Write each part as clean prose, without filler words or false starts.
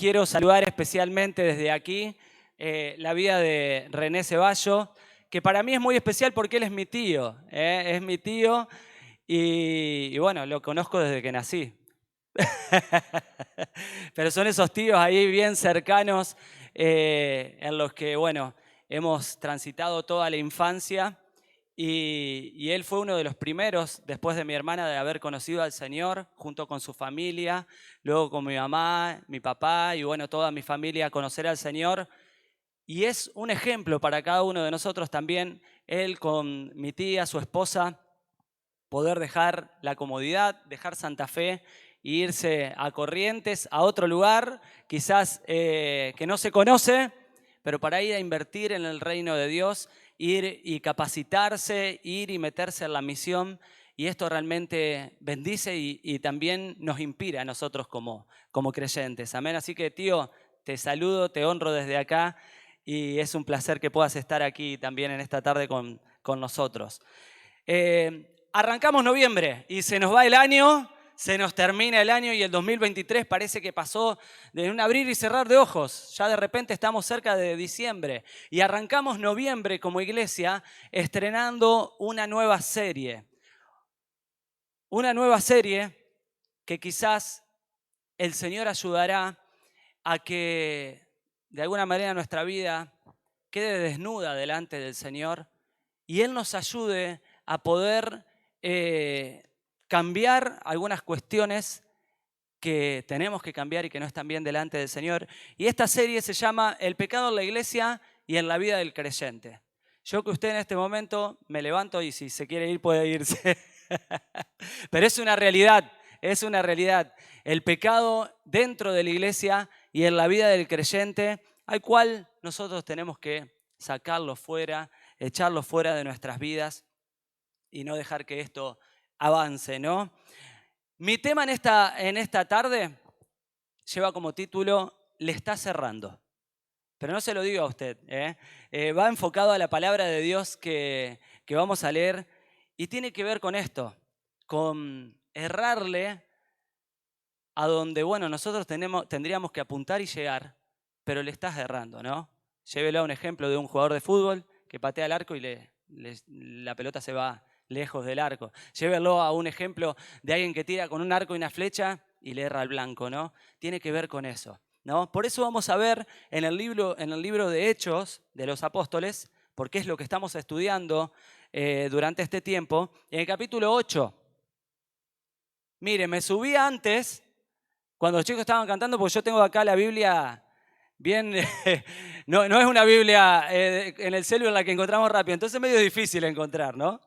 quiero saludar especialmente desde aquí la vida de René Ceballo, que para mí es muy especial porque él es mi tío, es mi tío y bueno, lo conozco desde que nací. Pero son esos tíos ahí bien cercanos en los que, bueno, hemos transitado toda la infancia y él fue uno de los primeros, después de mi hermana, de haber conocido al Señor junto con su familia, luego con mi mamá, mi papá y, bueno, toda mi familia a conocer al Señor. Y es un ejemplo para cada uno de nosotros también, él con mi tía, su esposa, poder dejar la comodidad, dejar Santa Fe e irse a Corrientes, a otro lugar, quizás que no se conoce, pero para ir a invertir en el reino de Dios, ir y capacitarse, ir y meterse en la misión. Y esto realmente bendice y también nos inspira a nosotros como creyentes. Amén. Así que, tío, te saludo, te honro desde acá y es un placer que puedas estar aquí también en esta tarde con nosotros. Arrancamos noviembre y se nos va el año, se nos termina el año y el 2023 parece que pasó de un abrir y cerrar de ojos. Ya de repente estamos cerca de diciembre y arrancamos noviembre como iglesia estrenando una nueva serie. Una nueva serie que quizás el Señor ayudará a que de alguna manera nuestra vida quede desnuda delante del Señor y Él nos ayude a poder cambiar algunas cuestiones que tenemos que cambiar y que no están bien delante del Señor. Y esta serie se llama El pecado en la iglesia y en la vida del creyente. Yo que usted en este momento me levanto y si se quiere ir puede irse. Pero es una realidad, es una realidad. El pecado dentro de la iglesia y en la vida del creyente, al cual nosotros tenemos que sacarlo fuera, echarlo fuera de nuestras vidas y no dejar que esto avance, ¿no? Mi tema en esta tarde lleva como título Le está cerrando. Pero no se lo digo a usted, va enfocado a la palabra de Dios que vamos a leer y tiene que ver con esto, con errarle a donde, bueno, nosotros tendríamos que apuntar y llegar, pero le estás errando, ¿no? Llévelo a un ejemplo de un jugador de fútbol que patea el arco y la pelota se va lejos del arco. Llévelo a un ejemplo de alguien que tira con un arco y una flecha y le erra al blanco, ¿no? Tiene que ver con eso, ¿no? Por eso vamos a ver en el libro de Hechos de los Apóstoles, porque es lo que estamos estudiando durante este tiempo, en el capítulo 8. Mire, me subí antes, cuando los chicos estaban cantando, porque yo tengo acá la Biblia bien, no es una Biblia en el celu en la que encontramos rápido, entonces es medio difícil encontrar, ¿no?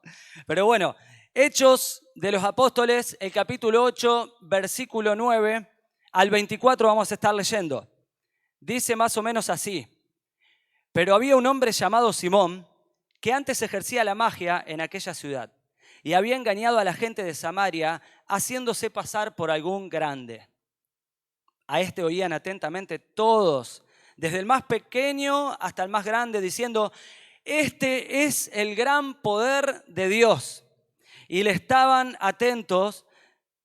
Pero bueno, Hechos de los Apóstoles, el capítulo 8, versículo 9 al 24 vamos a estar leyendo. Dice más o menos así: pero había un hombre llamado Simón que antes ejercía la magia en aquella ciudad y había engañado a la gente de Samaria haciéndose pasar por algún grande. A este oían atentamente todos, desde el más pequeño hasta el más grande, diciendo: este es el gran poder de Dios. Y le estaban atentos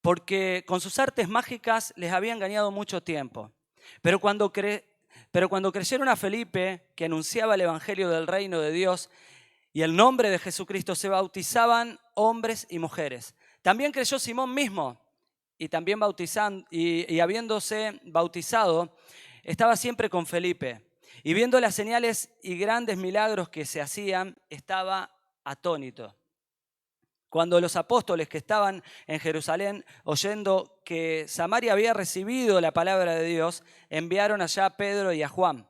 porque con sus artes mágicas les había engañado mucho tiempo. Pero cuando creyeron a Felipe, que anunciaba el evangelio del reino de Dios y el nombre de Jesucristo, se bautizaban hombres y mujeres. También creyó Simón mismo, y también y habiéndose bautizado, estaba siempre con Felipe. Y viendo las señales y grandes milagros que se hacían, estaba atónito. Cuando los apóstoles que estaban en Jerusalén, oyendo que Samaria había recibido la palabra de Dios, enviaron allá a Pedro y a Juan,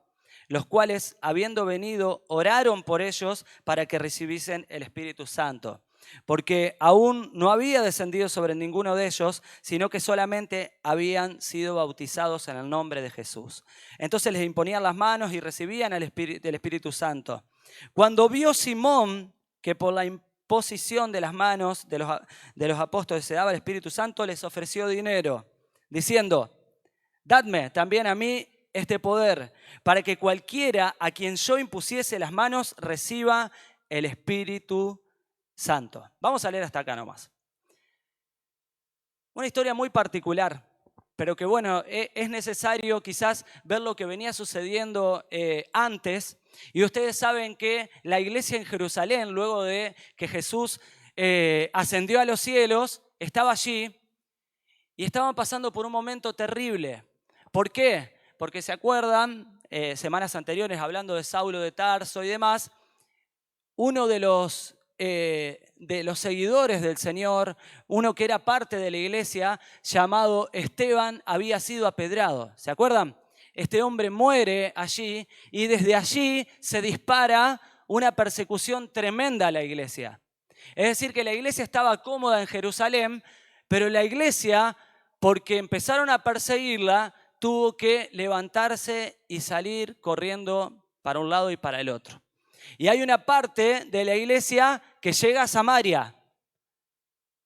los cuales, habiendo venido, oraron por ellos para que recibiesen el Espíritu Santo, porque aún no había descendido sobre ninguno de ellos, sino que solamente habían sido bautizados en el nombre de Jesús. Entonces les imponían las manos y recibían el Espíritu Santo. Cuando vio Simón que por la imposición de las manos de los apóstoles se daba el Espíritu Santo, les ofreció dinero, diciendo: dadme también a mí este poder, para que cualquiera a quien yo impusiese las manos reciba el Espíritu Santo. Vamos a leer hasta acá nomás. Una historia muy particular, pero que bueno, es necesario quizás ver lo que venía sucediendo antes. Y ustedes saben que la iglesia en Jerusalén, luego de que Jesús ascendió a los cielos, estaba allí y estaban pasando por un momento terrible. ¿Por qué? Porque se acuerdan, semanas anteriores, hablando de Saulo de Tarso y demás, uno de los seguidores del Señor, uno que era parte de la iglesia, llamado Esteban, había sido apedreado. ¿Se acuerdan? Este hombre muere allí y desde allí se dispara una persecución tremenda a la iglesia. Es decir, que la iglesia estaba cómoda en Jerusalén, pero la iglesia, porque empezaron a perseguirla, tuvo que levantarse y salir corriendo para un lado y para el otro. Y hay una parte de la iglesia que llega a Samaria.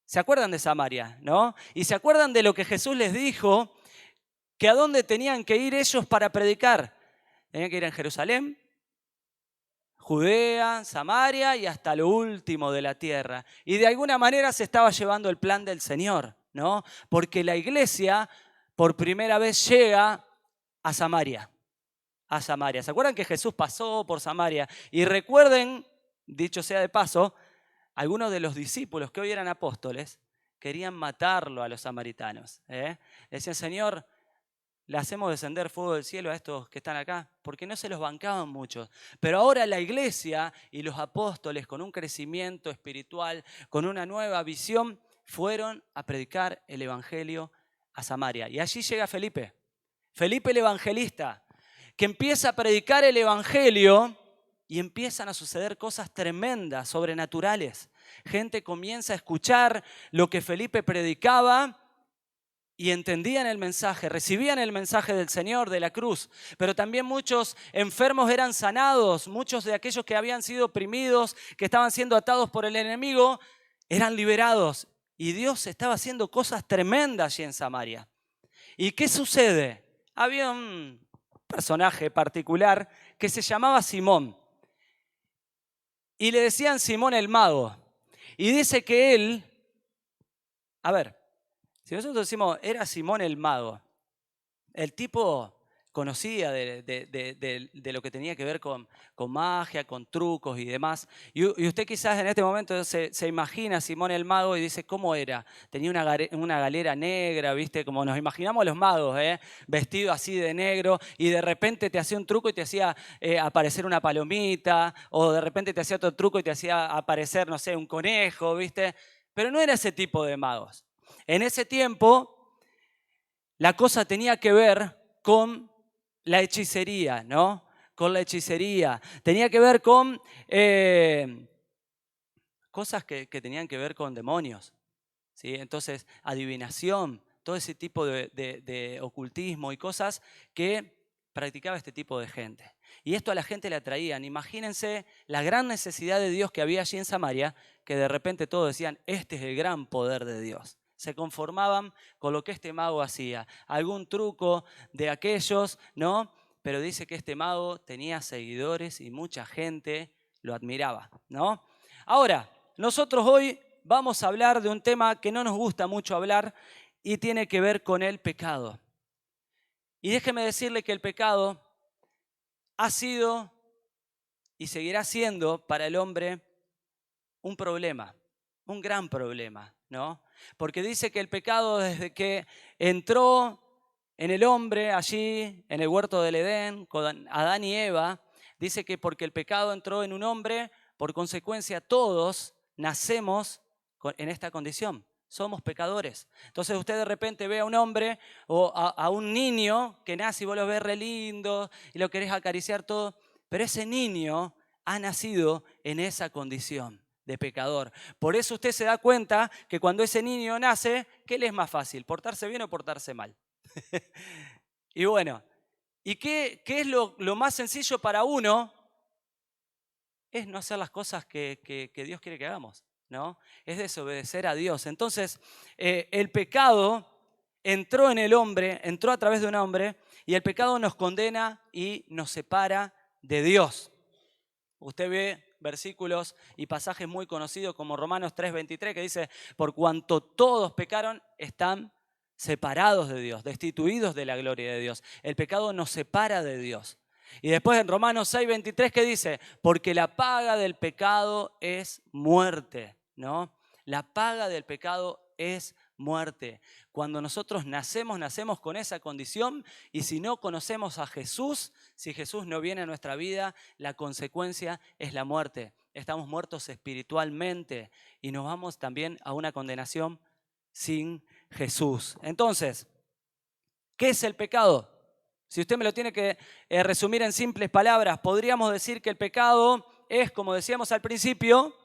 ¿Se acuerdan de Samaria, no? Y se acuerdan de lo que Jesús les dijo, que a dónde tenían que ir ellos para predicar. Tenían que ir en Jerusalén, Judea, Samaria y hasta lo último de la tierra. Y de alguna manera se estaba llevando el plan del Señor, ¿no? Porque la iglesia por primera vez llega a Samaria. A Samaria. ¿Se acuerdan que Jesús pasó por Samaria? Y recuerden, dicho sea de paso, algunos de los discípulos que hoy eran apóstoles querían matarlo a los samaritanos. Decían, Señor, le hacemos descender fuego del cielo a estos que están acá, porque no se los bancaban muchos. Pero ahora la iglesia y los apóstoles, con un crecimiento espiritual, con una nueva visión, fueron a predicar el evangelio a Samaria. Y allí llega Felipe, Felipe el evangelista, que empieza a predicar el evangelio y empiezan a suceder cosas tremendas, sobrenaturales. Gente comienza a escuchar lo que Felipe predicaba y entendían el mensaje, recibían el mensaje del Señor, de la cruz. Pero también muchos enfermos eran sanados, muchos de aquellos que habían sido oprimidos, que estaban siendo atados por el enemigo, eran liberados. Y Dios estaba haciendo cosas tremendas allí en Samaria. ¿Y qué sucede? Había un personaje particular que se llamaba Simón. Y le decían Simón el mago. Y dice que él, a ver, si nosotros decimos, era Simón el mago, el tipo conocía de lo que tenía que ver con magia, con trucos y demás. Y usted quizás en este momento se imagina a Simón el mago y dice, ¿cómo era? Tenía una galera negra, ¿viste? Como nos imaginamos a los magos, vestido así de negro, y de repente te hacía un truco y te hacía aparecer una palomita, o de repente te hacía otro truco y te hacía aparecer, no sé, un conejo, ¿viste? Pero no era ese tipo de magos. En ese tiempo, la cosa tenía que ver con la hechicería, ¿no? Con la hechicería. Tenía que ver con cosas que tenían que ver con demonios, ¿sí? Entonces, adivinación, todo ese tipo de ocultismo y cosas que practicaba este tipo de gente. Y esto a la gente le atraían. Imagínense la gran necesidad de Dios que había allí en Samaria, que de repente todos decían, este es el gran poder de Dios. Se conformaban con lo que este mago hacía. Algún truco de aquellos, ¿no? Pero dice que este mago tenía seguidores y mucha gente lo admiraba, ¿no? Ahora, nosotros hoy vamos a hablar de un tema que no nos gusta mucho hablar y tiene que ver con el pecado. Y déjeme decirle que el pecado ha sido y seguirá siendo para el hombre un problema, un gran problema, ¿no? Porque dice que el pecado desde que entró en el hombre allí en el huerto del Edén con Adán y Eva, dice que porque el pecado entró en un hombre, por consecuencia todos nacemos en esta condición. Somos pecadores. Entonces usted de repente ve a un hombre o a un niño que nace y vos lo ves re lindo y lo querés acariciar todo, pero ese niño ha nacido en esa condición de pecador. Por eso usted se da cuenta que cuando ese niño nace, ¿qué le es más fácil? ¿Portarse bien o portarse mal? Y bueno, ¿y qué es lo más sencillo para uno? Es no hacer las cosas que Dios quiere que hagamos, ¿no? Es desobedecer a Dios. Entonces, el pecado entró en el hombre, entró a través de un hombre, y el pecado nos condena y nos separa de Dios. Usted ve versículos y pasajes muy conocidos como Romanos 3:23 que dice, por cuanto todos pecaron, están separados de Dios, destituidos de la gloria de Dios. El pecado nos separa de Dios. Y después en Romanos 6:23, ¿qué dice? Porque la paga del pecado es muerte, ¿no? La paga del pecado es muerte. Cuando nosotros nacemos con esa condición, y si no conocemos a Jesús, si Jesús no viene a nuestra vida, la consecuencia es la muerte. Estamos muertos espiritualmente y nos vamos también a una condenación sin Jesús. Entonces, ¿qué es el pecado? Si usted me lo tiene que resumir en simples palabras, podríamos decir que el pecado es, como decíamos al principio,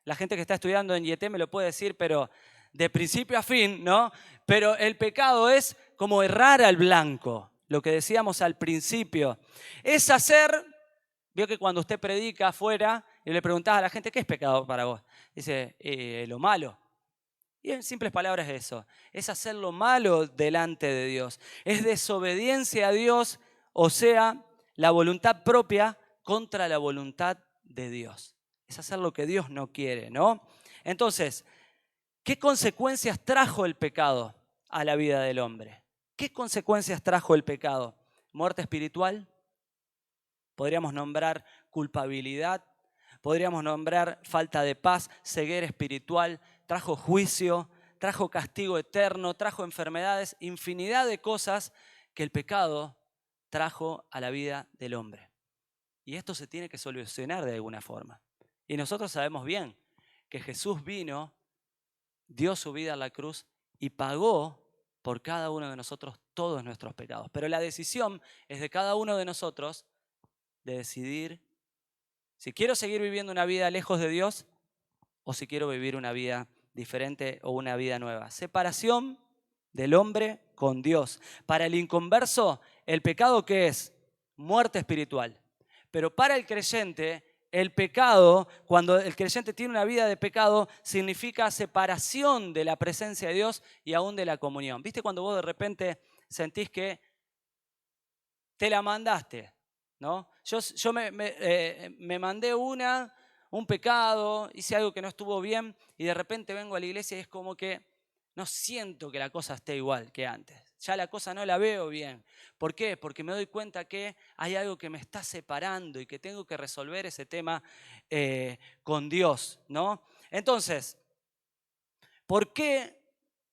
la gente que está estudiando en IET me lo puede decir, pero de principio a fin, ¿no? Pero el pecado es como errar al blanco, lo que decíamos al principio. Es hacer, vio que cuando usted predica afuera y le preguntás a la gente, ¿qué es pecado para vos? Dice, lo malo. Y en simples palabras es eso, es hacer lo malo delante de Dios, es desobediencia a Dios, o sea, la voluntad propia contra la voluntad de Dios. Es hacer lo que Dios no quiere, ¿no? Entonces, ¿qué consecuencias trajo el pecado a la vida del hombre? ¿Qué consecuencias trajo el pecado? Muerte espiritual, podríamos nombrar culpabilidad, podríamos nombrar falta de paz, ceguera espiritual, trajo juicio, trajo castigo eterno, trajo enfermedades, infinidad de cosas que el pecado trajo a la vida del hombre. Y esto se tiene que solucionar de alguna forma. Y nosotros sabemos bien que Jesús vino, dio su vida a la cruz y pagó por cada uno de nosotros todos nuestros pecados. Pero la decisión es de cada uno de nosotros de decidir si quiero seguir viviendo una vida lejos de Dios o si quiero vivir una vida diferente o una vida nueva. Separación del hombre con Dios. Para el inconverso, el pecado, ¿qué es? Muerte espiritual. Pero para el creyente, el pecado, cuando el creyente tiene una vida de pecado, significa separación de la presencia de Dios y aún de la comunión. ¿Viste cuando vos de repente sentís que te la mandaste? ¿No? Yo me mandé un pecado, hice algo que no estuvo bien y de repente vengo a la iglesia y es como que no siento que la cosa esté igual que antes. Ya la cosa no la veo bien. ¿Por qué? Porque me doy cuenta que hay algo que me está separando y que tengo que resolver ese tema con Dios, ¿no? Entonces, ¿por qué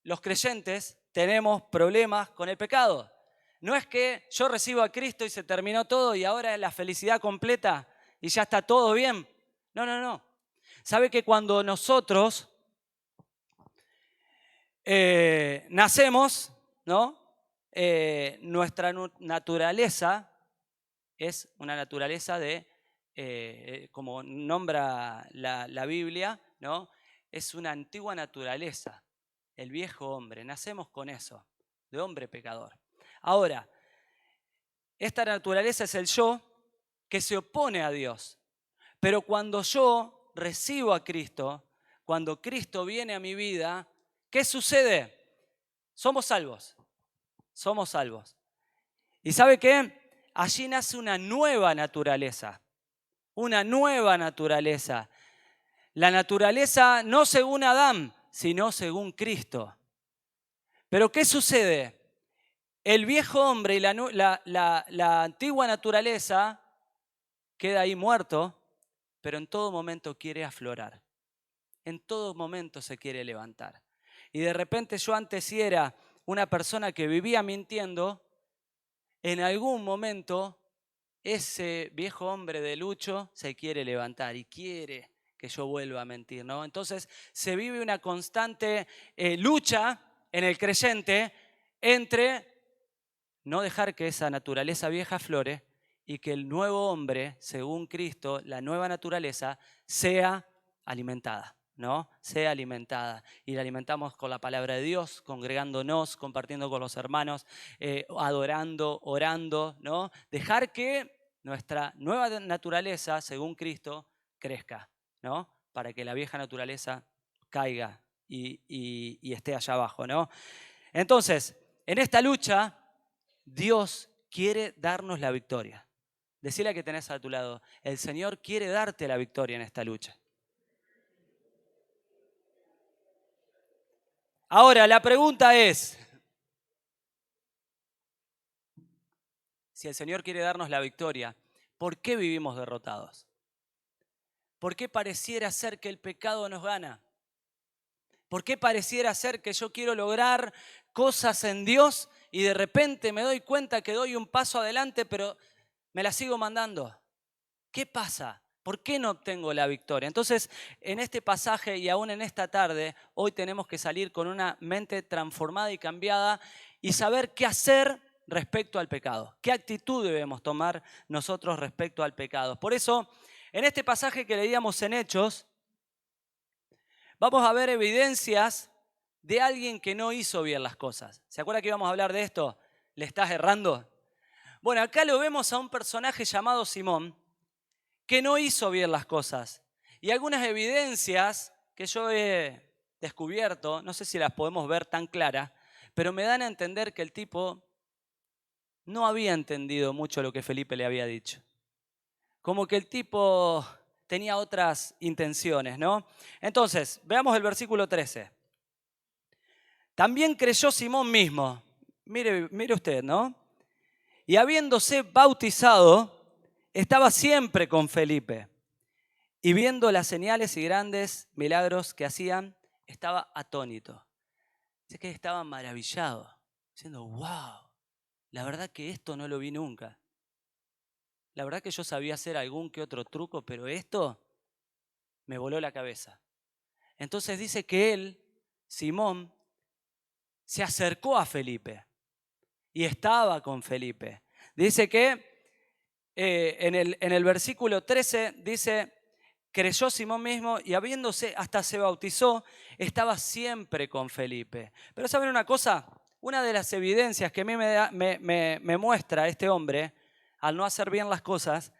los creyentes tenemos problemas con el pecado? No es que yo recibo a Cristo y se terminó todo y ahora es la felicidad completa y ya está todo bien. No. ¿Sabe que cuando nosotros nacemos, ¿no? Nuestra naturaleza es una naturaleza de, como nombra la Biblia, ¿no? Es una antigua naturaleza, el viejo hombre. Nacemos con eso, de hombre pecador. Ahora, esta naturaleza es el yo que se opone a Dios. Pero cuando yo recibo a Cristo, cuando Cristo viene a mi vida, ¿qué sucede? Somos salvos. Somos salvos. ¿Y sabe qué? Allí nace una nueva naturaleza. Una nueva naturaleza. La naturaleza no según Adán, sino según Cristo. Pero ¿qué sucede? El viejo hombre y la antigua naturaleza queda ahí muerto, pero en todo momento quiere aflorar. En todo momento se quiere levantar. Y de repente yo antes si era una persona que vivía mintiendo, en algún momento ese viejo hombre de Lucho se quiere levantar y quiere que yo vuelva a mentir, ¿no? Entonces se vive una constante lucha en el creyente entre no dejar que esa naturaleza vieja aflore y que el nuevo hombre, según Cristo, la nueva naturaleza, sea alimentada, ¿no? Sea alimentada. Y la alimentamos con la palabra de Dios, congregándonos, compartiendo con los hermanos, adorando, orando, ¿no? Dejar que nuestra nueva naturaleza, según Cristo, crezca, ¿no? Para que la vieja naturaleza caiga y esté allá abajo, ¿no? Entonces, en esta lucha, Dios quiere darnos la victoria. Decile a que tenés a tu lado, el Señor quiere darte la victoria en esta lucha. Ahora, la pregunta es, si el Señor quiere darnos la victoria, ¿por qué vivimos derrotados? ¿Por qué pareciera ser que el pecado nos gana? ¿Por qué pareciera ser que yo quiero lograr cosas en Dios y de repente me doy cuenta que doy un paso adelante, pero me la sigo mandando? ¿Qué pasa? ¿Por qué no obtengo la victoria? Entonces, en este pasaje y aún en esta tarde, hoy tenemos que salir con una mente transformada y cambiada y saber qué hacer respecto al pecado. ¿Qué actitud debemos tomar nosotros respecto al pecado? Por eso, en este pasaje que leíamos en Hechos, vamos a ver evidencias de alguien que no hizo bien las cosas. ¿Se acuerda que íbamos a hablar de esto? ¿Le estás errando? Bueno, acá lo vemos a un personaje llamado Simón, que no hizo bien las cosas. Y algunas evidencias que yo he descubierto, no sé si las podemos ver tan claras, pero me dan a entender que el tipo no había entendido mucho lo que Felipe le había dicho. Como que el tipo tenía otras intenciones, ¿no? Entonces, veamos el versículo 13. También creyó Simón mismo. Mire usted, ¿no? Y habiéndose bautizado, estaba siempre con Felipe. Y viendo las señales y grandes milagros que hacían, estaba atónito. Dice que estaba maravillado, diciendo, wow, la verdad que esto no lo vi nunca. La verdad que yo sabía hacer algún que otro truco, pero esto me voló la cabeza. Entonces dice que él, Simón, se acercó a Felipe y estaba con Felipe. Dice que en el versículo 13 dice, creyó Simón mismo y habiéndose, hasta se bautizó, estaba siempre con Felipe. Pero ¿saben una cosa? Una de las evidencias que a mí me muestra este hombre, al no hacer bien las cosas,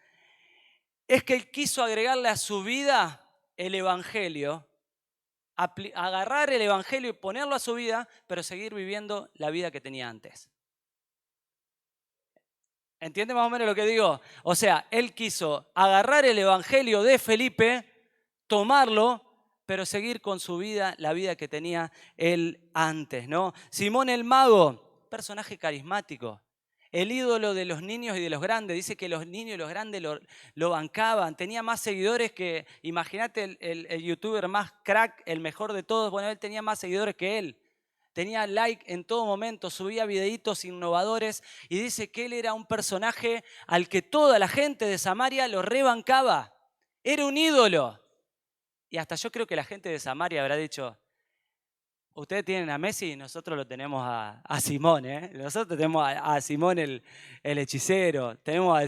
es que él quiso agregarle a su vida el evangelio, agarrar el evangelio y ponerlo a su vida, pero seguir viviendo la vida que tenía antes. ¿Entiende más o menos lo que digo? O sea, él quiso agarrar el evangelio de Felipe, tomarlo, pero seguir con su vida, la vida que tenía él antes, ¿no? Simón el Mago, personaje carismático, el ídolo de los niños y de los grandes. Dice que los niños y los grandes lo bancaban. Tenía más seguidores que, imagínate, el youtuber más crack, el mejor de todos. Bueno, él tenía más seguidores que él. Tenía like en todo momento, subía videitos innovadores y dice que él era un personaje al que toda la gente de Samaria lo rebancaba. Era un ídolo. Y hasta yo creo que la gente de Samaria habrá dicho, ustedes tienen a Messi, nosotros lo tenemos a Simón, ¿eh? Nosotros tenemos a Simón el hechicero, tenemos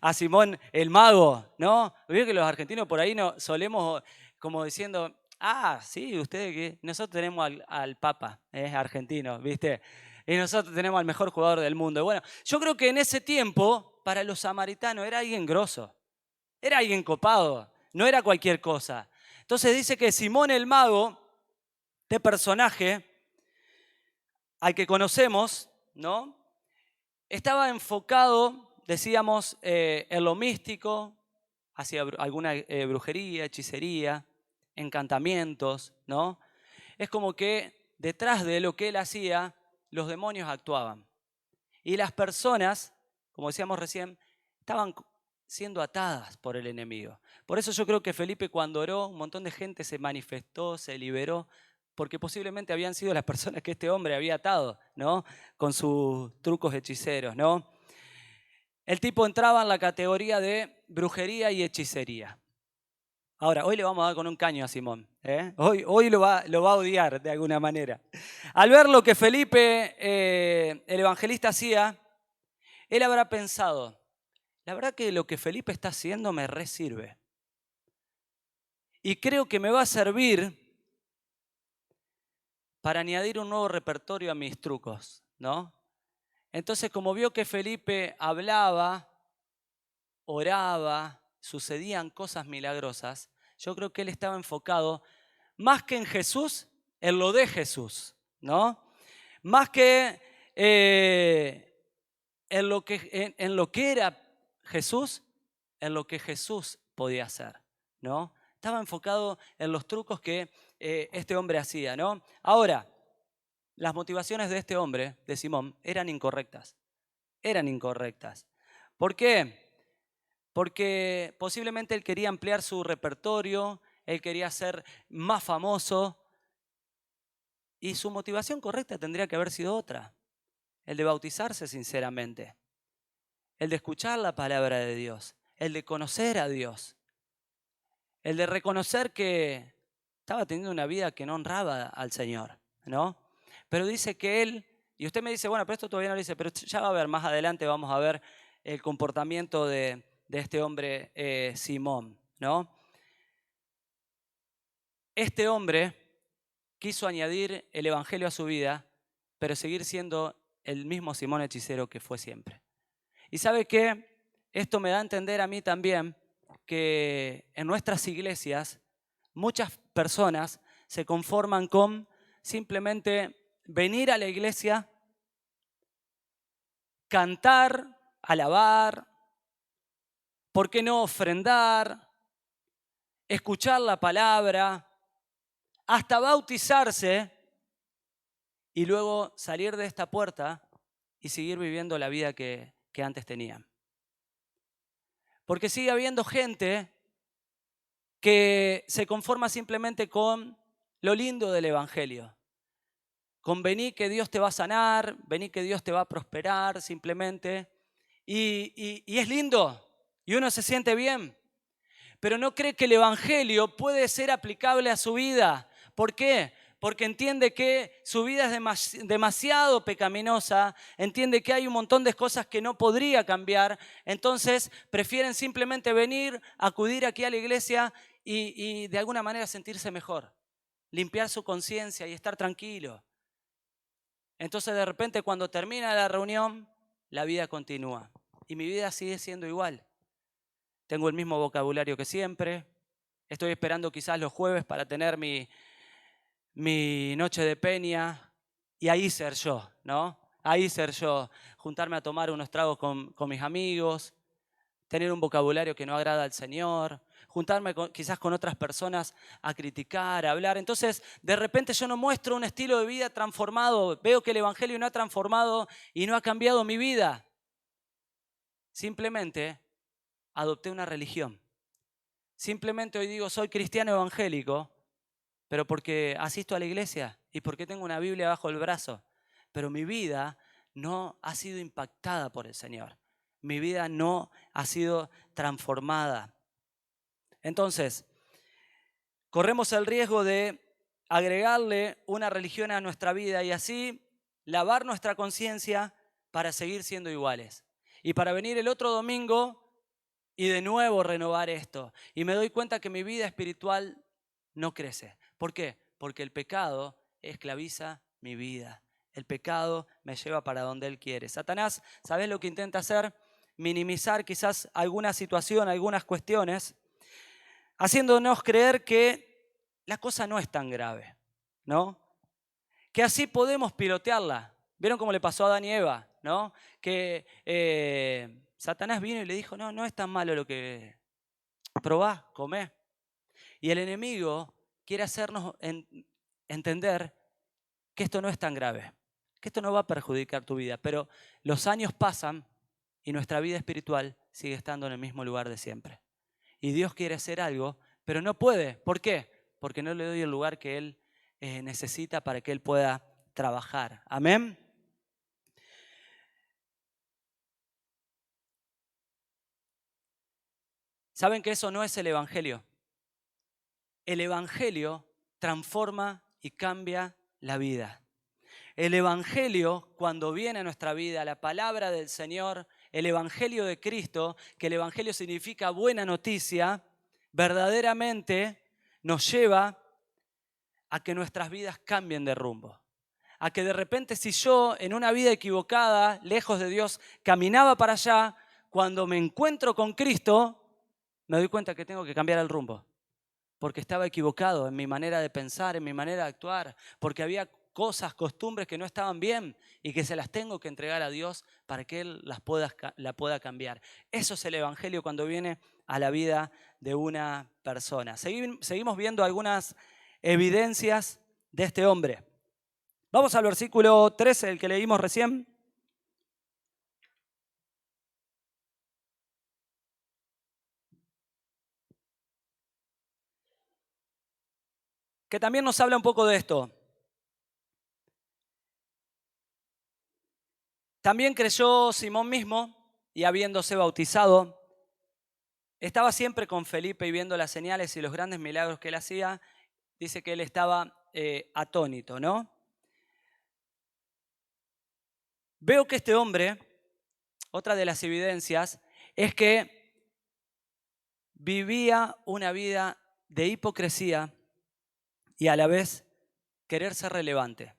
a Simón el mago, ¿no? Veo que los argentinos por ahí no solemos como diciendo, sí, ustedes que nosotros tenemos al Papa, argentino, ¿viste? Y nosotros tenemos al mejor jugador del mundo. Bueno, yo creo que en ese tiempo, para los samaritanos, era alguien grosso, era alguien copado, no era cualquier cosa. Entonces dice que Simón el mago, este personaje al que conocemos, ¿no? Estaba enfocado, decíamos, en lo místico, hacia alguna brujería, hechicería, encantamientos, ¿no? Es como que detrás de lo que él hacía, los demonios actuaban. Y las personas, como decíamos recién, estaban siendo atadas por el enemigo. Por eso yo creo que Felipe cuando oró, un montón de gente se manifestó, se liberó, porque posiblemente habían sido las personas que este hombre había atado, ¿no? Con sus trucos hechiceros, ¿no? El tipo entraba en la categoría de brujería y hechicería. Ahora, hoy le vamos a dar con un caño a Simón. Hoy lo va a odiar de alguna manera. Al ver lo que Felipe, el evangelista, hacía, él habrá pensado, la verdad que lo que Felipe está haciendo me resirve. Y creo que me va a servir para añadir un nuevo repertorio a mis trucos, ¿no? Entonces, como vio que Felipe hablaba, oraba, sucedían cosas milagrosas, yo creo que él estaba enfocado más que en Jesús, en lo de Jesús, ¿no? Más que en lo que era Jesús, en lo que Jesús podía hacer, ¿no? Estaba enfocado en los trucos que este hombre hacía, ¿no? Ahora, las motivaciones de este hombre, de Simón, eran incorrectas. Eran incorrectas. ¿Por qué? Porque posiblemente él quería ampliar su repertorio, él quería ser más famoso y su motivación correcta tendría que haber sido otra, el de bautizarse sinceramente, el de escuchar la palabra de Dios, el de conocer a Dios, el de reconocer que estaba teniendo una vida que no honraba al Señor, ¿no? Pero dice que él, y usted me dice, bueno, pero esto todavía no lo dice, pero ya va a ver, más adelante vamos a ver el comportamiento de este hombre Simón, ¿no? Este hombre quiso añadir el evangelio a su vida, pero seguir siendo el mismo Simón hechicero que fue siempre. Y ¿sabe qué? Esto me da a entender a mí también que en nuestras iglesias muchas personas se conforman con simplemente venir a la iglesia, cantar, alabar, ¿por qué no ofrendar? Escuchar la palabra, hasta bautizarse y luego salir de esta puerta y seguir viviendo la vida que antes tenían. Porque sigue habiendo gente que se conforma simplemente con lo lindo del evangelio. Con vení que Dios te va a sanar, vení que Dios te va a prosperar simplemente. Y es lindo y uno se siente bien. Pero no cree que el evangelio puede ser aplicable a su vida. ¿Por qué? Porque entiende que su vida es demasiado pecaminosa, entiende que hay un montón de cosas que no podría cambiar, entonces prefieren simplemente venir, acudir aquí a la iglesia y de alguna manera sentirse mejor, limpiar su conciencia y estar tranquilo. Entonces de repente cuando termina la reunión, la vida continúa y mi vida sigue siendo igual. Tengo el mismo vocabulario que siempre. Estoy esperando quizás los jueves para tener mi noche de peña y ahí ser yo, ¿no? Ahí ser yo, juntarme a tomar unos tragos con mis amigos, tener un vocabulario que no agrada al Señor, juntarme quizás con otras personas a criticar, a hablar. Entonces, de repente yo no muestro un estilo de vida transformado, veo que el evangelio no ha transformado y no ha cambiado mi vida. Simplemente adopté una religión. Simplemente hoy digo, soy cristiano evangélico, pero porque asisto a la iglesia y porque tengo una Biblia bajo el brazo. Pero mi vida no ha sido impactada por el Señor. Mi vida no ha sido transformada. Entonces, corremos el riesgo de agregarle una religión a nuestra vida y así lavar nuestra conciencia para seguir siendo iguales. Y para venir el otro domingo y de nuevo renovar esto. Y me doy cuenta que mi vida espiritual no crece. ¿Por qué? Porque el pecado esclaviza mi vida. El pecado me lleva para donde Él quiere. Satanás, ¿sabes lo que intenta hacer? Minimizar quizás alguna situación, algunas cuestiones, haciéndonos creer que la cosa no es tan grave, ¿no? Que así podemos pilotearla. ¿Vieron cómo le pasó a Adán y Eva? ¿No? Que Satanás vino y le dijo, no es tan malo lo que probá, comé. Y el enemigo quiere hacernos entender que esto no es tan grave, que esto no va a perjudicar tu vida, pero los años pasan y nuestra vida espiritual sigue estando en el mismo lugar de siempre. Y Dios quiere hacer algo, pero no puede. ¿Por qué? Porque no le doy el lugar que Él necesita para que Él pueda trabajar. Amén. ¿Saben que eso no es el evangelio? El evangelio transforma y cambia la vida. El evangelio, cuando viene a nuestra vida, la palabra del Señor, el evangelio de Cristo, que el evangelio significa buena noticia, verdaderamente nos lleva a que nuestras vidas cambien de rumbo. A que de repente si yo en una vida equivocada, lejos de Dios, caminaba para allá, cuando me encuentro con Cristo, me doy cuenta que tengo que cambiar el rumbo. Porque estaba equivocado en mi manera de pensar, en mi manera de actuar, porque había cosas, costumbres que no estaban bien y que se las tengo que entregar a Dios para que Él la pueda cambiar. Eso es el evangelio cuando viene a la vida de una persona. Seguimos viendo algunas evidencias de este hombre. Vamos al versículo 13, el que leímos recién. que también nos habla un poco de esto. También creyó Simón mismo y habiéndose bautizado, estaba siempre con Felipe y viendo las señales y los grandes milagros que él hacía, dice que él estaba atónito, ¿no? Veo que este hombre, otra de las evidencias, es que vivía una vida de hipocresía y a la vez querer ser relevante.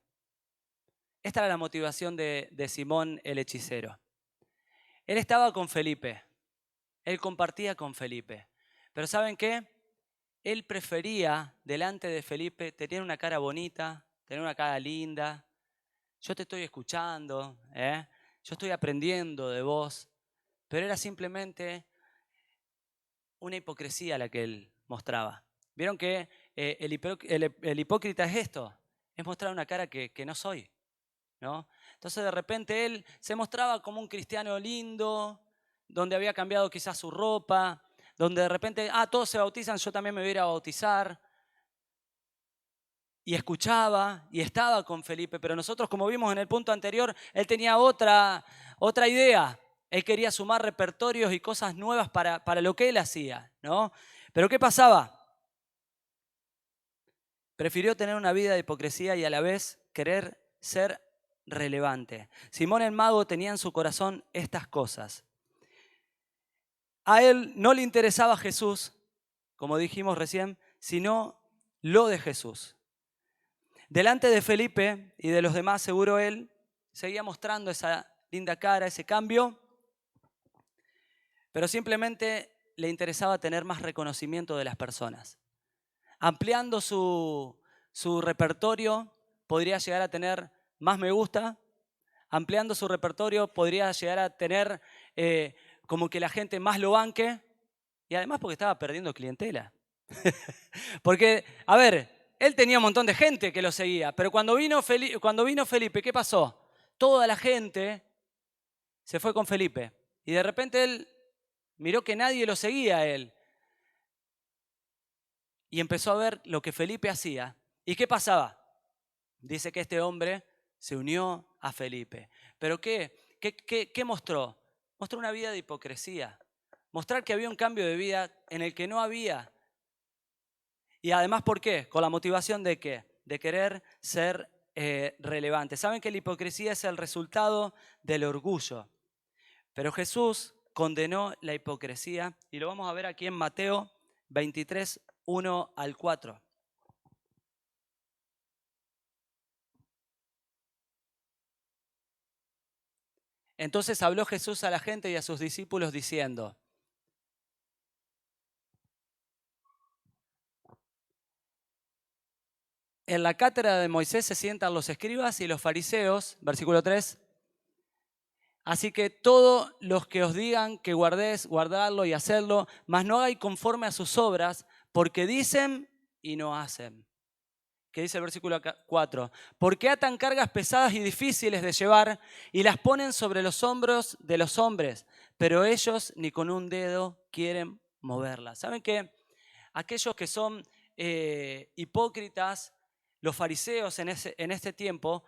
Esta era la motivación de Simón el hechicero. Él estaba con Felipe, él compartía con Felipe, pero ¿saben qué? Él prefería delante de Felipe tener una cara bonita, tener una cara linda. Yo te estoy escuchando, yo estoy aprendiendo de vos, pero era simplemente una hipocresía la que él mostraba. ¿Vieron que el hipócrita es esto? Es mostrar una cara que no soy, ¿no? Entonces de repente él se mostraba como un cristiano lindo, donde había cambiado quizás su ropa, donde de repente, todos se bautizan, yo también me voy a ir a bautizar. Y escuchaba y estaba con Felipe, pero nosotros, como vimos en el punto anterior, él tenía otra idea. Él quería sumar repertorios y cosas nuevas para lo que él hacía, ¿no? Pero ¿qué pasaba? Prefirió tener una vida de hipocresía y a la vez querer ser relevante. Simón el Mago tenía en su corazón estas cosas. A él no le interesaba Jesús, como dijimos recién, sino lo de Jesús. Delante de Felipe y de los demás, seguro él seguía mostrando esa linda cara, ese cambio, pero simplemente le interesaba tener más reconocimiento de las personas. Ampliando su repertorio, podría llegar a tener más me gusta. Ampliando su repertorio, podría llegar a tener como que la gente más lo banque. Y además porque estaba perdiendo clientela. Porque, a ver, él tenía un montón de gente que lo seguía, pero cuando vino Felipe, ¿qué pasó? Toda la gente se fue con Felipe. Y de repente él miró que nadie lo seguía a él. Y empezó a ver lo que Felipe hacía. ¿Y qué pasaba? Dice que este hombre se unió a Felipe. ¿Pero qué mostró? Mostró una vida de hipocresía. Mostrar que había un cambio de vida en el que no había. Y además, ¿por qué? Con la motivación de ¿qué? De querer ser relevante. Saben que la hipocresía es el resultado del orgullo. Pero Jesús condenó la hipocresía y lo vamos a ver aquí en Mateo 23, 1 al 4. Entonces habló Jesús a la gente y a sus discípulos diciendo: en la cátedra de Moisés se sientan los escribas y los fariseos, versículo 3. Así que todos los que os digan que guardéis, guardadlo y hacedlo, mas no hagáis conforme a sus obras, porque dicen y no hacen. ¿Qué dice el versículo 4? Porque atan cargas pesadas y difíciles de llevar y las ponen sobre los hombros de los hombres, pero ellos ni con un dedo quieren moverlas. ¿Saben qué? Aquellos que son hipócritas, los fariseos en este tiempo,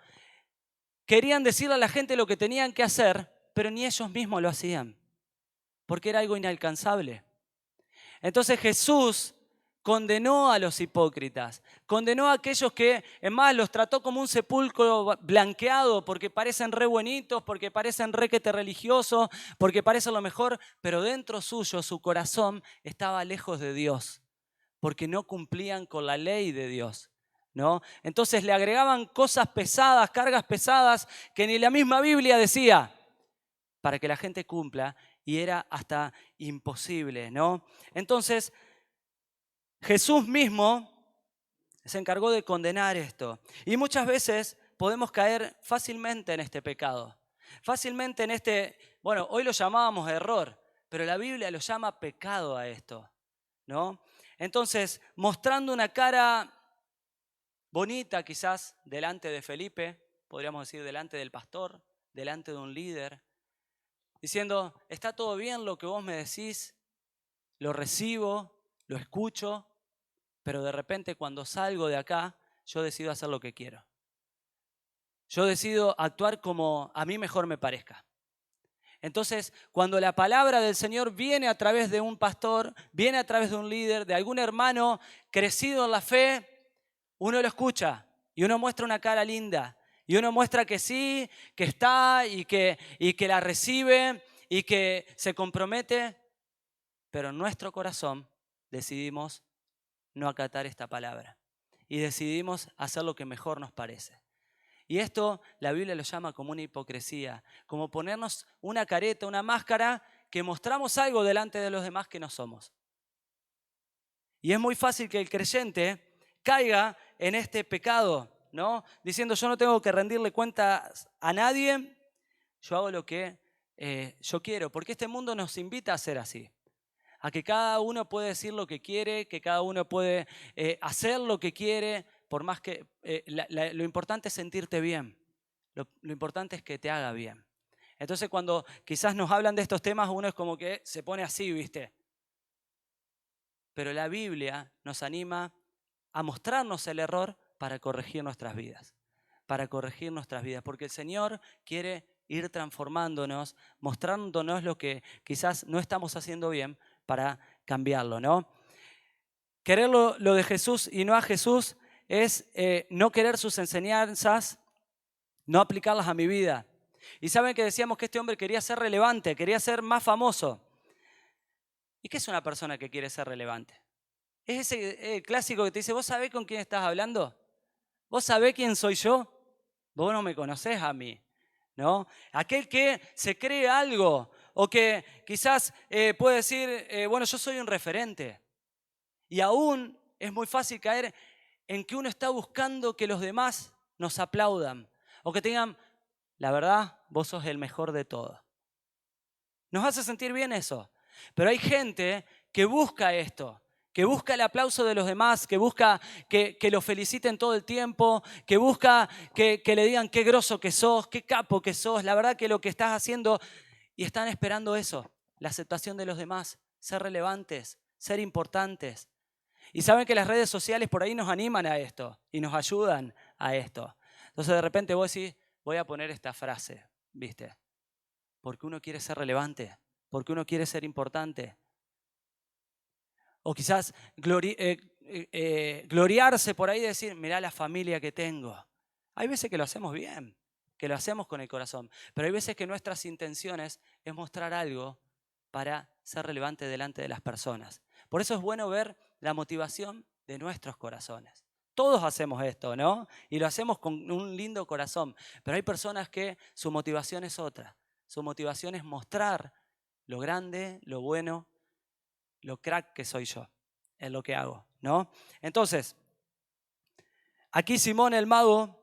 querían decirle a la gente lo que tenían que hacer, pero ni ellos mismos lo hacían, porque era algo inalcanzable. Entonces Jesús condenó a los hipócritas, condenó a aquellos que, en más, los trató como un sepulcro blanqueado, porque parecen re buenitos, porque parecen requete religiosos, porque parecen lo mejor, pero dentro suyo, su corazón estaba lejos de Dios, porque no cumplían con la ley de Dios, ¿no? Entonces le agregaban cosas pesadas, cargas pesadas, que ni la misma Biblia decía, para que la gente cumpla, y era hasta imposible, ¿no? Entonces, Jesús mismo se encargó de condenar esto. Y muchas veces podemos caer fácilmente en este pecado. Fácilmente en este, bueno, hoy lo llamábamos error, pero la Biblia lo llama pecado a esto, ¿no? Entonces, mostrando una cara bonita quizás delante de Felipe, podríamos decir delante del pastor, delante de un líder, diciendo, está todo bien lo que vos me decís, lo recibo, lo escucho, pero de repente cuando salgo de acá, yo decido hacer lo que quiero. Yo decido actuar como a mí mejor me parezca. Entonces, cuando la palabra del Señor viene a través de un pastor, viene a través de un líder, de algún hermano crecido en la fe, uno lo escucha y uno muestra una cara linda. Y uno muestra que sí, que está y que la recibe y que se compromete. Pero en nuestro corazón decidimos no acatar esta palabra. Y decidimos hacer lo que mejor nos parece. Y esto la Biblia lo llama como una hipocresía, como ponernos una careta, una máscara que mostramos algo delante de los demás que no somos. Y es muy fácil que el creyente caiga en este pecado, ¿no? Diciendo yo no tengo que rendirle cuentas a nadie, yo hago lo que yo quiero, porque este mundo nos invita a ser así. A que cada uno puede decir lo que quiere, que cada uno puede hacer lo que quiere, por más que lo importante es sentirte bien, lo importante es que te haga bien. Entonces cuando quizás nos hablan de estos temas, uno es como que se pone así, ¿viste? Pero la Biblia nos anima a mostrarnos el error para corregir nuestras vidas, porque el Señor quiere ir transformándonos, mostrándonos lo que quizás no estamos haciendo bien para cambiarlo, ¿no? Querer lo de Jesús y no a Jesús es no querer sus enseñanzas, no aplicarlas a mi vida. Y saben que decíamos que este hombre quería ser relevante, quería ser más famoso. ¿Y qué es una persona que quiere ser relevante? Es ese clásico que te dice, ¿vos sabés con quién estás hablando? ¿Vos sabés quién soy yo? Vos no me conocés a mí, ¿no? Aquel que se cree algo o que quizás puede decir, bueno, yo soy un referente. Y aún es muy fácil caer en que uno está buscando que los demás nos aplaudan o que tengan, la verdad, vos sos el mejor de todos. Nos hace sentir bien eso, pero hay gente que busca esto, que busca el aplauso de los demás, que busca que lo feliciten todo el tiempo, que busca que le digan qué groso que sos, qué capo que sos, la verdad que lo que estás haciendo, y están esperando eso, la aceptación de los demás, ser relevantes, ser importantes. Y saben que las redes sociales por ahí nos animan a esto y nos ayudan a esto. Entonces de repente vos decís, voy a poner esta frase, ¿viste? Porque uno quiere ser relevante, porque uno quiere ser importante. O quizás gloriarse por ahí y decir, mirá la familia que tengo. Hay veces que lo hacemos bien, que lo hacemos con el corazón, pero hay veces que nuestras intenciones es mostrar algo para ser relevante delante de las personas. Por eso es bueno ver la motivación de nuestros corazones. Todos hacemos esto, ¿no? Y lo hacemos con un lindo corazón, pero hay personas que su motivación es otra. Su motivación es mostrar lo grande, lo bueno, lo crack que soy yo en lo que hago, ¿no? Entonces, aquí Simón el mago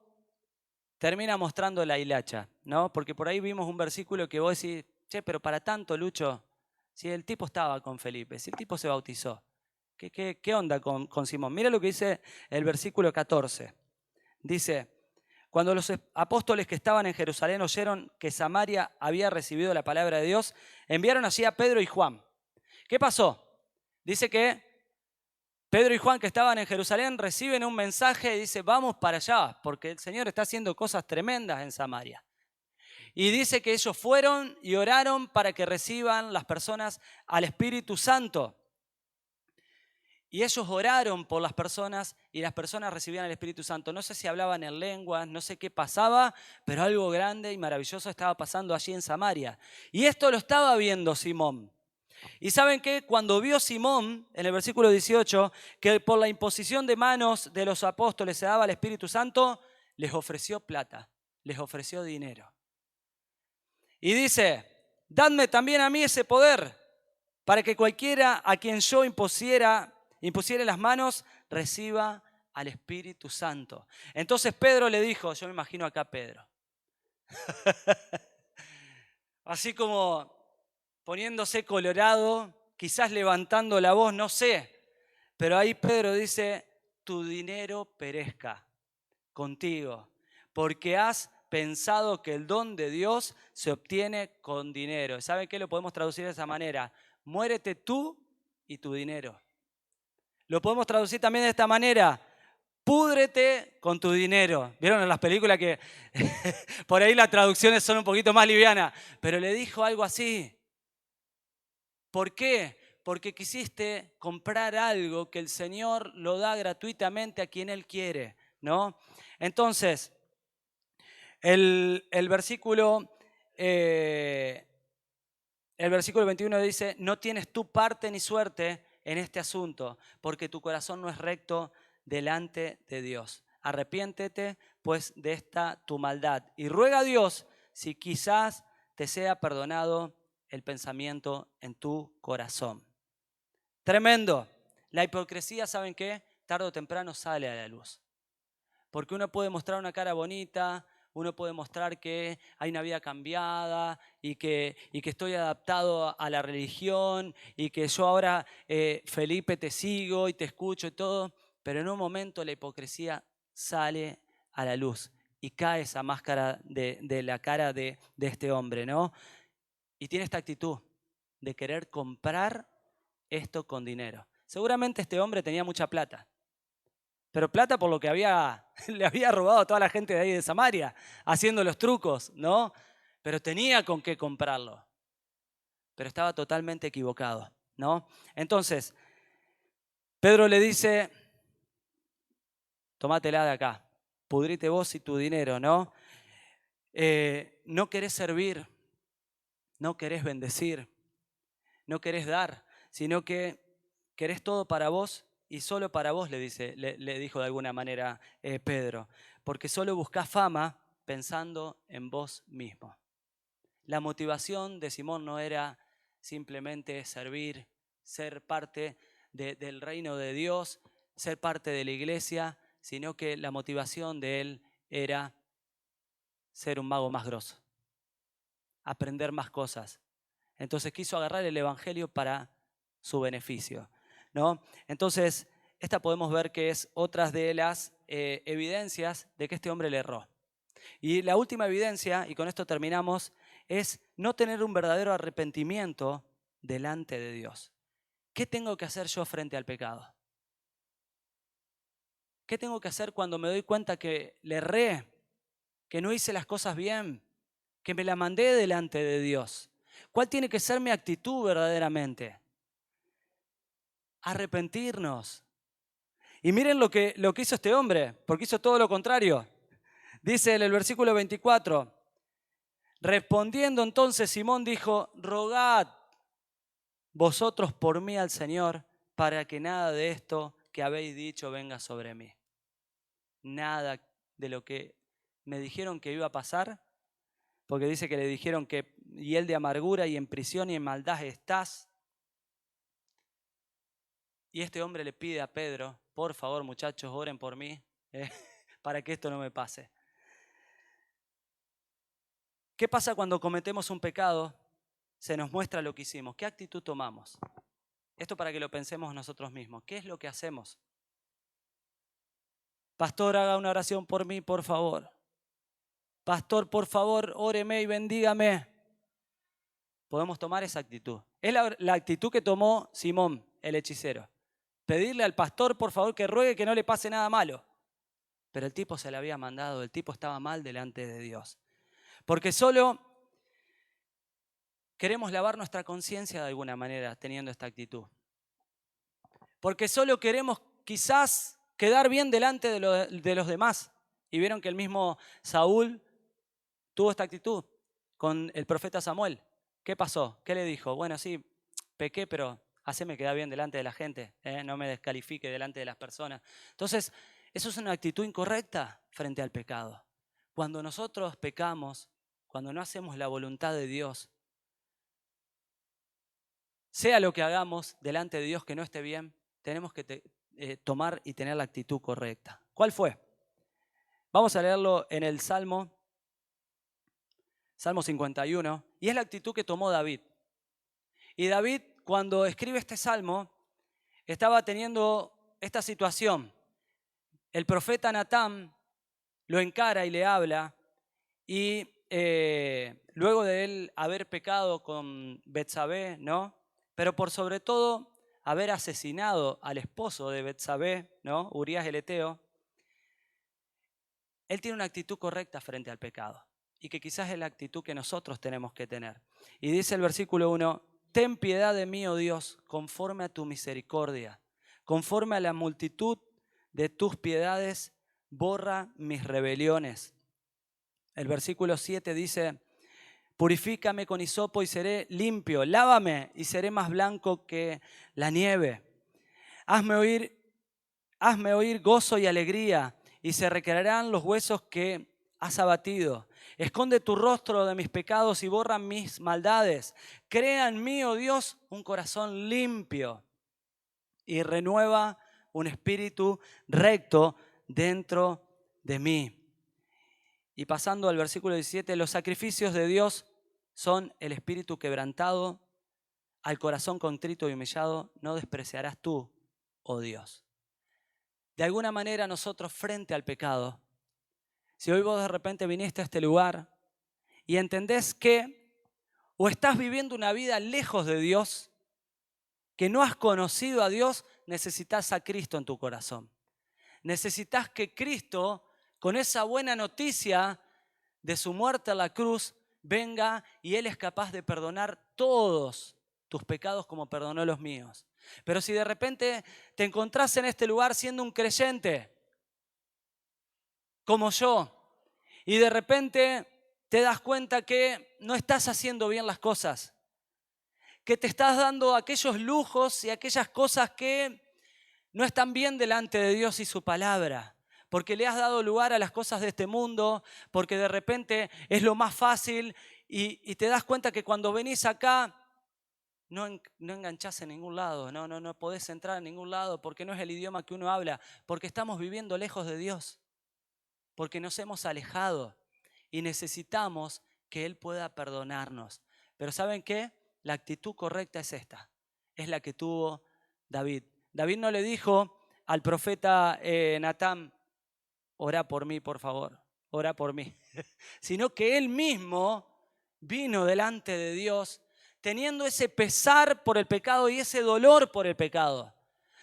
termina mostrando la hilacha, ¿no? Porque por ahí vimos un versículo que vos decís, che, pero para tanto, Lucho, si el tipo estaba con Felipe, si el tipo se bautizó, ¿qué onda con Simón? Mira lo que dice el versículo 14. Dice, cuando los apóstoles que estaban en Jerusalén oyeron que Samaria había recibido la palabra de Dios, enviaron allí a Pedro y Juan. ¿Qué pasó? Dice que Pedro y Juan, que estaban en Jerusalén, reciben un mensaje y dice, vamos para allá, porque el Señor está haciendo cosas tremendas en Samaria. Y dice que ellos fueron y oraron para que reciban las personas al Espíritu Santo. Y ellos oraron por las personas y las personas recibían el Espíritu Santo. No sé si hablaban en lenguas, no sé qué pasaba, pero algo grande y maravilloso estaba pasando allí en Samaria. Y esto lo estaba viendo Simón. Y ¿saben qué? Cuando vio Simón, en el versículo 18, que por la imposición de manos de los apóstoles se daba el Espíritu Santo, les ofreció plata, les ofreció dinero. Y dice, dadme también a mí ese poder, para que cualquiera a quien yo impusiere las manos, reciba al Espíritu Santo. Entonces Pedro le dijo, yo me imagino acá a Pedro, así como poniéndose colorado, quizás levantando la voz, no sé. Pero ahí Pedro dice, tu dinero perezca contigo, porque has pensado que el don de Dios se obtiene con dinero. ¿Saben qué? Lo podemos traducir de esa manera. Muérete tú y tu dinero. Lo podemos traducir también de esta manera. Púdrete con tu dinero. ¿Vieron en las películas que por ahí las traducciones son un poquito más livianas? Pero le dijo algo así. ¿Por qué? Porque quisiste comprar algo que el Señor lo da gratuitamente a quien Él quiere, ¿no? Entonces, el versículo 21 dice, no tienes tu parte ni suerte en este asunto, porque tu corazón no es recto delante de Dios. Arrepiéntete, pues, de esta tu maldad y ruega a Dios si quizás te sea perdonado el pensamiento en tu corazón. Tremendo. La hipocresía, ¿saben qué? Tarde o temprano sale a la luz. Porque uno puede mostrar una cara bonita, uno puede mostrar que hay una vida cambiada y que estoy adaptado a la religión y que yo ahora, Felipe, te sigo y te escucho y todo, pero en un momento la hipocresía sale a la luz y cae esa máscara de la cara de este hombre, ¿no? Y tiene esta actitud de querer comprar esto con dinero. Seguramente este hombre tenía mucha plata. Pero plata por lo que le había robado a toda la gente de ahí de Samaria, haciendo los trucos, ¿no? Pero tenía con qué comprarlo. Pero estaba totalmente equivocado, ¿no? Entonces, Pedro le dice, tomátela de acá, pudrite vos y tu dinero, ¿no? No querés servir, no querés bendecir, no querés dar, sino que querés todo para vos y solo para vos, le dijo de alguna manera Pedro, porque solo buscás fama pensando en vos mismo. La motivación de Simón no era simplemente servir, ser parte del reino de Dios, ser parte de la iglesia, sino que la motivación de él era ser un mago más grosso, aprender más cosas. Entonces quiso agarrar el evangelio para su beneficio, ¿no? Entonces, esta podemos ver que es otra de las evidencias de que este hombre le erró. Y la última evidencia, y con esto terminamos, es no tener un verdadero arrepentimiento delante de Dios. ¿Qué tengo que hacer yo frente al pecado? ¿Qué tengo que hacer cuando me doy cuenta que le erré, que no hice las cosas bien, que me la mandé delante de Dios? ¿Cuál tiene que ser mi actitud verdaderamente? Arrepentirnos. Y miren lo que hizo este hombre, porque hizo todo lo contrario. Dice en el versículo 24, respondiendo entonces Simón dijo, rogad vosotros por mí al Señor, para que nada de esto que habéis dicho venga sobre mí. Nada de lo que me dijeron que iba a pasar, porque dice que le dijeron que hiel de amargura y en prisión y en maldad estás. Y este hombre le pide a Pedro, por favor muchachos, oren por mí, para que esto no me pase. ¿Qué pasa cuando cometemos un pecado? Se nos muestra lo que hicimos. ¿Qué actitud tomamos? Esto para que lo pensemos nosotros mismos. ¿Qué es lo que hacemos? Pastor, haga una oración por mí, por favor. Pastor, por favor, óreme y bendígame. Podemos tomar esa actitud. Es la actitud que tomó Simón, el hechicero. Pedirle al pastor, por favor, que ruegue que no le pase nada malo. Pero el tipo se le había mandado, el tipo estaba mal delante de Dios. Porque solo queremos lavar nuestra conciencia de alguna manera teniendo esta actitud. Porque solo queremos quizás quedar bien delante de los demás. Y vieron que el mismo Saúl tuvo esta actitud con el profeta Samuel. ¿Qué pasó? ¿Qué le dijo? Bueno, sí, pequé, pero haceme quedar bien delante de la gente, no me descalifique delante de las personas. Entonces, eso es una actitud incorrecta frente al pecado. Cuando nosotros pecamos, cuando no hacemos la voluntad de Dios, sea lo que hagamos delante de Dios que no esté bien, tenemos que tomar y tener la actitud correcta. ¿Cuál fue? Vamos a leerlo en el Salmo 51, y es la actitud que tomó David. Y David, cuando escribe este salmo, estaba teniendo esta situación. El profeta Natán lo encara y le habla, y luego de él haber pecado con Betsabé, ¿no? Pero por sobre todo haber asesinado al esposo de Betsabé, ¿no? Urías el Eteo, él tiene una actitud correcta frente al pecado y que quizás es la actitud que nosotros tenemos que tener. Y dice el versículo 1, ten piedad de mí, oh Dios, conforme a tu misericordia, conforme a la multitud de tus piedades, borra mis rebeliones. El versículo 7 dice, purifícame con hisopo y seré limpio, lávame y seré más blanco que la nieve. Hazme oír gozo y alegría, y se recrearán los huesos que has abatido. Esconde tu rostro de mis pecados y borra mis maldades. Crea en mí, oh Dios, un corazón limpio y renueva un espíritu recto dentro de mí. Y pasando al versículo 17, los sacrificios de Dios son el espíritu quebrantado, al corazón contrito y humillado no despreciarás tú, oh Dios. De alguna manera nosotros frente al pecado, si hoy vos de repente viniste a este lugar y entendés que o estás viviendo una vida lejos de Dios, que no has conocido a Dios, necesitas a Cristo en tu corazón. Necesitas que Cristo, con esa buena noticia de su muerte a la cruz, venga y Él es capaz de perdonar todos tus pecados como perdonó los míos. Pero si de repente te encontrás en este lugar siendo un creyente, como yo, y de repente te das cuenta que no estás haciendo bien las cosas, que te estás dando aquellos lujos y aquellas cosas que no están bien delante de Dios y su palabra, porque le has dado lugar a las cosas de este mundo, porque de repente es lo más fácil y te das cuenta que cuando venís acá no enganchás en ningún lado, no podés entrar en ningún lado porque no es el idioma que uno habla, porque estamos viviendo lejos de Dios, porque nos hemos alejado y necesitamos que Él pueda perdonarnos. Pero ¿saben qué? La actitud correcta es esta, es la que tuvo David. David no le dijo al profeta Natán, ora por mí, por favor, ora por mí, sino que él mismo vino delante de Dios teniendo ese pesar por el pecado y ese dolor por el pecado,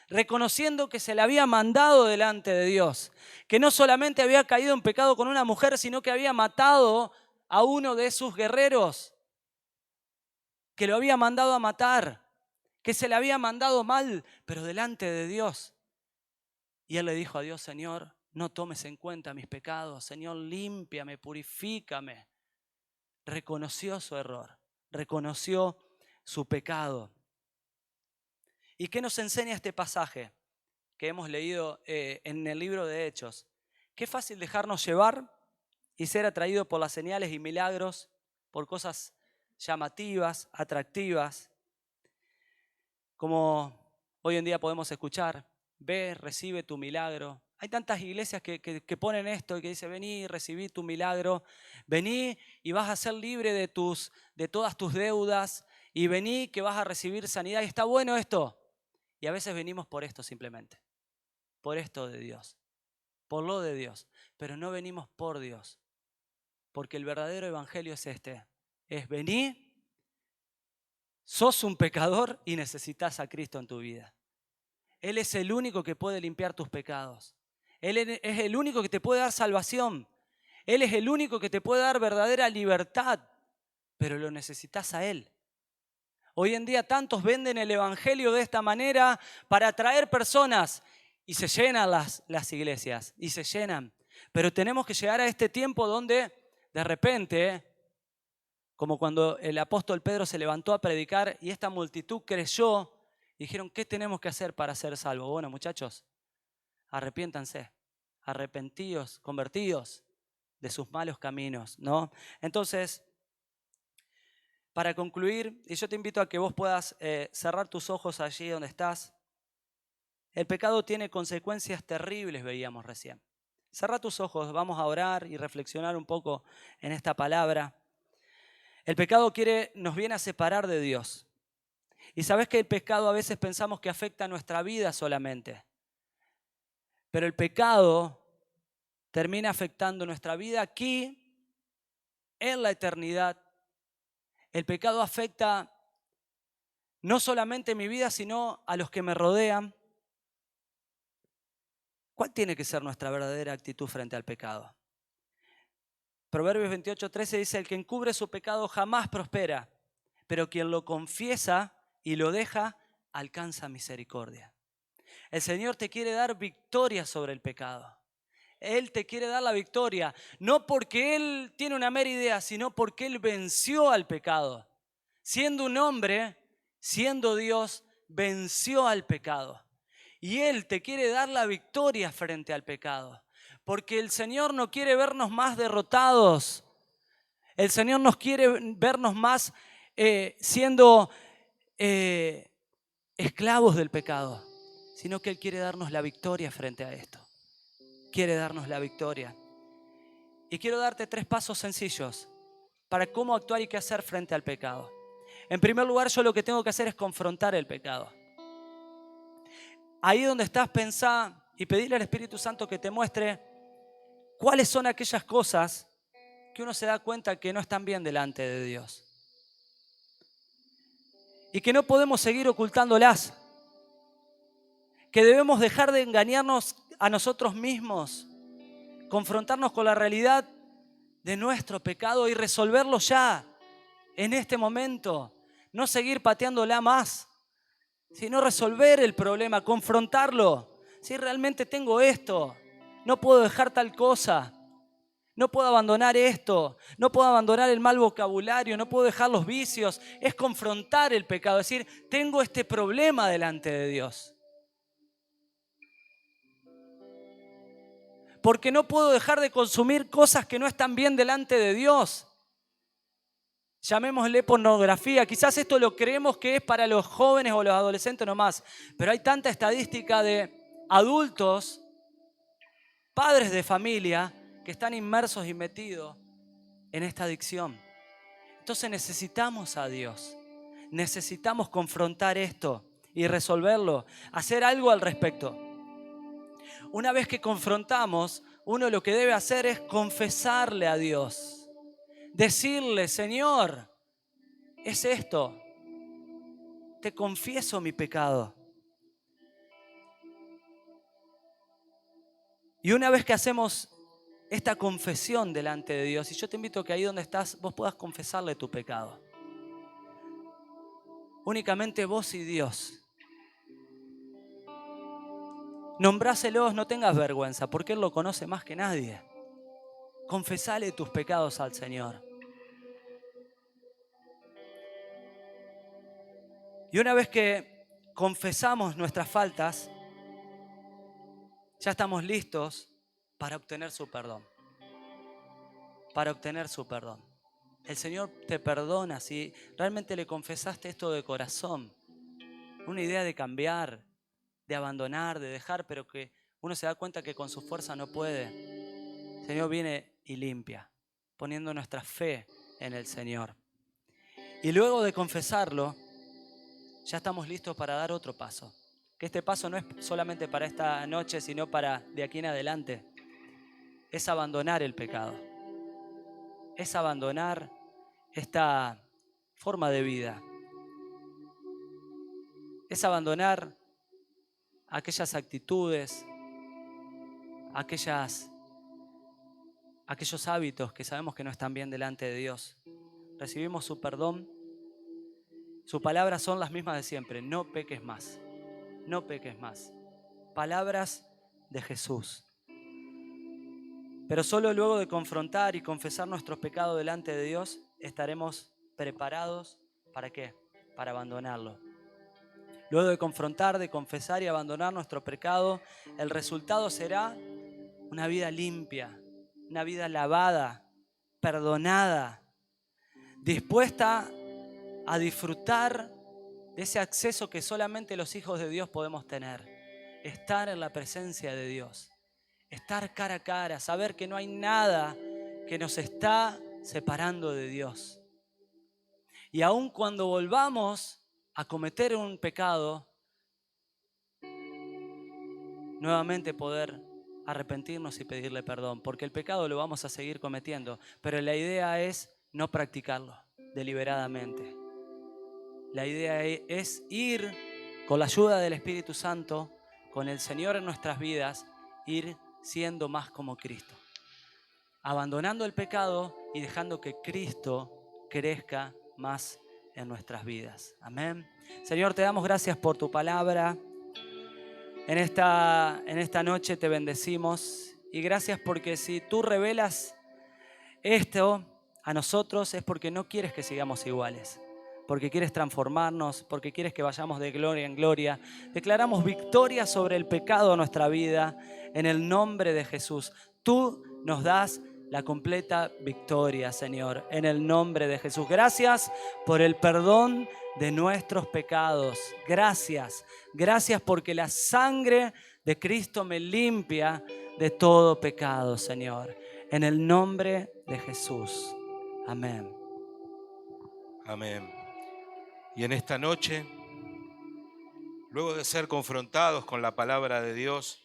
reconociendo que se le había mandado delante de Dios, que no solamente había caído en pecado con una mujer, sino que había matado a uno de sus guerreros, que lo había mandado a matar, que se le había mandado mal, pero delante de Dios. Y él le dijo a Dios, Señor, no tomes en cuenta mis pecados, Señor, límpiame, purifícame. Reconoció su error, reconoció su pecado. ¿Y qué nos enseña este pasaje que hemos leído en el libro de Hechos? Qué fácil dejarnos llevar y ser atraído por las señales y milagros, por cosas llamativas, atractivas, como hoy en día podemos escuchar, ve, recibe tu milagro. Hay tantas iglesias que ponen esto y que dicen, vení, recibí tu milagro, vení y vas a ser libre de todas tus deudas, y vení que vas a recibir sanidad. Y está bueno esto. Y a veces venimos por esto simplemente, por esto de Dios, por lo de Dios, pero no venimos por Dios, porque el verdadero evangelio es este, es vení, sos un pecador y necesitas a Cristo en tu vida. Él es el único que puede limpiar tus pecados. Él es el único que te puede dar salvación. Él es el único que te puede dar verdadera libertad, pero lo necesitas a Él. Hoy en día tantos venden el evangelio de esta manera para atraer personas y se llenan las iglesias y se llenan. Pero tenemos que llegar a este tiempo donde de repente, como cuando el apóstol Pedro se levantó a predicar y esta multitud creyó, dijeron, ¿qué tenemos que hacer para ser salvos? Bueno, muchachos, arrepiéntanse, arrepentíos, convertidos de sus malos caminos, ¿no? Entonces, para concluir, y yo te invito a que vos puedas cerrar tus ojos allí donde estás. El pecado tiene consecuencias terribles, veíamos recién. Cerrá tus ojos, vamos a orar y reflexionar un poco en esta palabra. El pecado nos viene a separar de Dios. Y sabes que el pecado a veces pensamos que afecta a nuestra vida solamente. Pero el pecado termina afectando nuestra vida aquí, en la eternidad. El pecado afecta no solamente en mi vida, sino a los que me rodean. ¿Cuál tiene que ser nuestra verdadera actitud frente al pecado? Proverbios 28:13 dice, el que encubre su pecado jamás prospera, pero quien lo confiesa y lo deja, alcanza misericordia. El Señor te quiere dar victoria sobre el pecado. Él te quiere dar la victoria, no porque Él tiene una mera idea, sino porque Él venció al pecado. Siendo un hombre, siendo Dios, venció al pecado. Y Él te quiere dar la victoria frente al pecado. Porque el Señor no quiere vernos más derrotados. El Señor nos quiere vernos más siendo esclavos del pecado. Sino que Él quiere darnos la victoria frente a esto. Quiere darnos la victoria. Y quiero darte 3 pasos sencillos para cómo actuar y qué hacer frente al pecado. En primer lugar, yo lo que tengo que hacer es confrontar el pecado. Ahí donde estás, pensá y pedirle al Espíritu Santo que te muestre cuáles son aquellas cosas que uno se da cuenta que no están bien delante de Dios. Y que no podemos seguir ocultándolas. Que debemos dejar de engañarnos a nosotros mismos. Confrontarnos con la realidad de nuestro pecado y resolverlo ya, en este momento. No seguir pateándola más, sino resolver el problema, confrontarlo. Si realmente tengo esto, no puedo dejar tal cosa, no puedo abandonar esto, no puedo abandonar el mal vocabulario, no puedo dejar los vicios. Es confrontar el pecado, es decir, tengo este problema delante de Dios. Porque no puedo dejar de consumir cosas que no están bien delante de Dios. Llamémosle pornografía. Quizás esto lo creemos que es para los jóvenes o los adolescentes nomás. Pero hay tanta estadística de adultos, padres de familia, que están inmersos y metidos en esta adicción. Entonces necesitamos a Dios. Necesitamos confrontar esto y resolverlo. Hacer algo al respecto. Una vez que confrontamos, uno lo que debe hacer es confesarle a Dios. Decirle, Señor, es esto. Te confieso mi pecado. Y una vez que hacemos esta confesión delante de Dios, y yo te invito a que ahí donde estás, vos puedas confesarle tu pecado. Únicamente vos y Dios. Nombráselos, no tengas vergüenza, porque Él lo conoce más que nadie. Confesale tus pecados al Señor. Y una vez que confesamos nuestras faltas, ya estamos listos para obtener su perdón. Para obtener su perdón. El Señor te perdona si realmente le confesaste esto de corazón. Una idea de cambiar, de abandonar, de dejar, pero que uno se da cuenta que con su fuerza no puede. El Señor viene y limpia, poniendo nuestra fe en el Señor. Y luego de confesarlo, ya estamos listos para dar otro paso. Que este paso no es solamente para esta noche, sino para de aquí en adelante. Es abandonar el pecado. Es abandonar esta forma de vida. Es abandonar aquellas actitudes, aquellos hábitos que sabemos que no están bien delante de Dios. Recibimos su perdón. Sus palabras son las mismas de siempre. No peques más. No peques más. Palabras de Jesús. Pero solo luego de confrontar y confesar nuestros pecados delante de Dios estaremos preparados ¿para qué? Para abandonarlo. Luego de confrontar, de confesar y abandonar nuestro pecado, el resultado será una vida limpia, una vida lavada, perdonada, dispuesta a disfrutar de ese acceso que solamente los hijos de Dios podemos tener. Estar en la presencia de Dios. Estar cara a cara, saber que no hay nada que nos está separando de Dios. Y aun cuando volvamos a cometer un pecado, nuevamente poder arrepentirnos y pedirle perdón, porque el pecado lo vamos a seguir cometiendo, pero la idea es no practicarlo deliberadamente. La idea es ir con la ayuda del Espíritu Santo, con el Señor en nuestras vidas, ir siendo más como Cristo. Abandonando el pecado y dejando que Cristo crezca más en nuestras vidas. Amén. Señor, te damos gracias por tu palabra. En esta noche te bendecimos y gracias porque si tú revelas esto a nosotros es porque no quieres que sigamos iguales, porque quieres transformarnos, porque quieres que vayamos de gloria en gloria. Declaramos victoria sobre el pecado en nuestra vida en el nombre de Jesús. Tú nos das la completa victoria, Señor, en el nombre de Jesús. Gracias por el perdón de nuestros pecados. Gracias, gracias porque la sangre de Cristo me limpia de todo pecado, Señor. En el nombre de Jesús. Amén. Amén. Y en esta noche, luego de ser confrontados con la palabra de Dios,